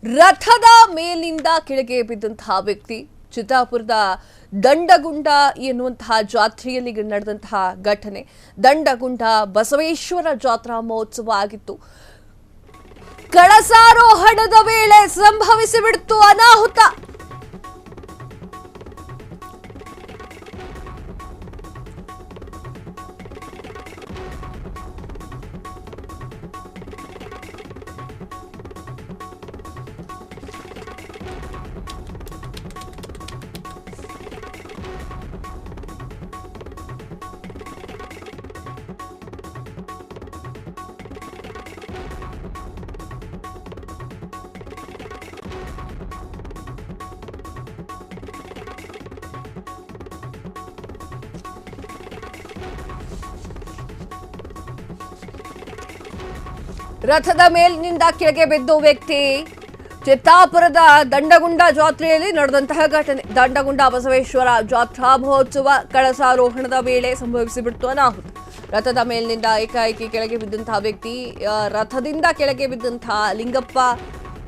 ರಥದ ಮೇಲಿಂದ ಕೆಳಗೆ ಬಿದ್ದಂತಹ ವ್ಯಕ್ತಿ ಚಿತ್ತಾಪುರದ ದಂಡಗುಂಡ ಎನ್ನುವಂತಹ ಜಾತ್ರೆಯಲ್ಲಿ ನಡೆದಂತಹ ಘಟನೆ. ದಂಡಗುಂಡ ಬಸವೇಶ್ವರ ಜಾತ್ರಾ ಮಹೋತ್ಸವ ಆಗಿತ್ತು. ಕಳಸಾರೋಹಣದ ವೇಳೆ ಸಂಭವಿಸಿಬಿಡ್ತು ಅನಾಹುತ. ರಥದ ಮೇಲಿನಿಂದ ಕೆಳಗೆ ಬಿದ್ದು ವ್ಯಕ್ತಿ. ಚಿತ್ತಾಪುರದ ದಂಡಗುಂಡ ಜಾತ್ರೆಯಲ್ಲಿ ನಡೆದಂತಹ ಘಟನೆ. ದಂಡಗುಂಡ ಬಸವೇಶ್ವರ ಜಾತ್ರಾ ಮಹೋತ್ಸವ ಕಳಸಾರೋಹಣದ ವೇಳೆ ಸಂಭವಿಸಿಬಿಡ್ತು ಅನಾಹುತ. ರಥದ ಮೇಲಿನಿಂದ ಏಕಾಏಕಿ ಕೆಳಗೆ ಬಿದ್ದಂತಹ ವ್ಯಕ್ತಿ, ರಥದಿಂದ ಕೆಳಗೆ ಬಿದ್ದಂತಹ ಲಿಂಗಪ್ಪ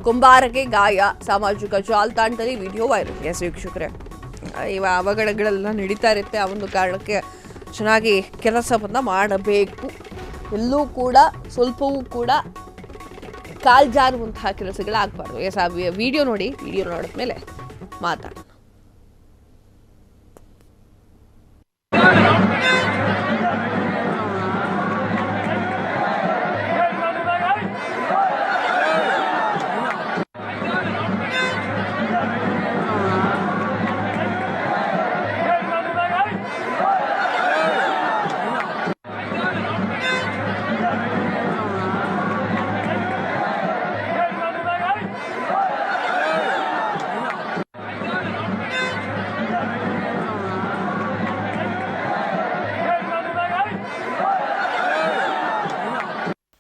ಕುಂಬಾರಗೆ ಗಾಯ. ಸಾಮಾಜಿಕ ಜಾಲತಾಣದಲ್ಲಿ ವಿಡಿಯೋ ವೈರಲ್. ವೀಕ್ಷಕರೇ, ಇವ ಅವಘಡಗಳೆಲ್ಲ ನಡೀತಾ ಇರುತ್ತೆ. ಆ ಒಂದು ಕಾರಣಕ್ಕೆ ಚೆನ್ನಾಗಿ ಕೆಲಸವನ್ನ ಮಾಡಬೇಕು. ಎಲ್ಲೂ ಕೂಡ ಸ್ವಲ್ಪವೂ ಕೂಡ ಕಾಲ್ಜಾರುವಂತಹ ಕೆಲಸಗಳಾಗಬಾರ್ದು. ವಿಡಿಯೋ ನೋಡಿ, ವಿಡಿಯೋ ನೋಡಿದ್ಮೇಲೆ ಮಾತಾಡೋಣ.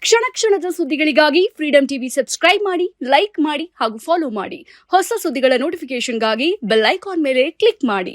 ಕ್ಷಣ ಕ್ಷಣದ ಸುದ್ದಿಗಳಿಗಾಗಿ ಫ್ರೀಡಂ ಟಿವಿ ಸಬ್ಸ್ಕ್ರೈಬ್ ಮಾಡಿ, ಲೈಕ್ ಮಾಡಿ ಹಾಗೂ ಫಾಲೋ ಮಾಡಿ. ಹೊಸ ಸುದ್ದಿಗಳ ನೋಟಿಫಿಕೇಶನ್ಗಾಗಿ ಬೆಲ್ ಐಕಾನ್ ಮೇಲೆ ಕ್ಲಿಕ್ ಮಾಡಿ.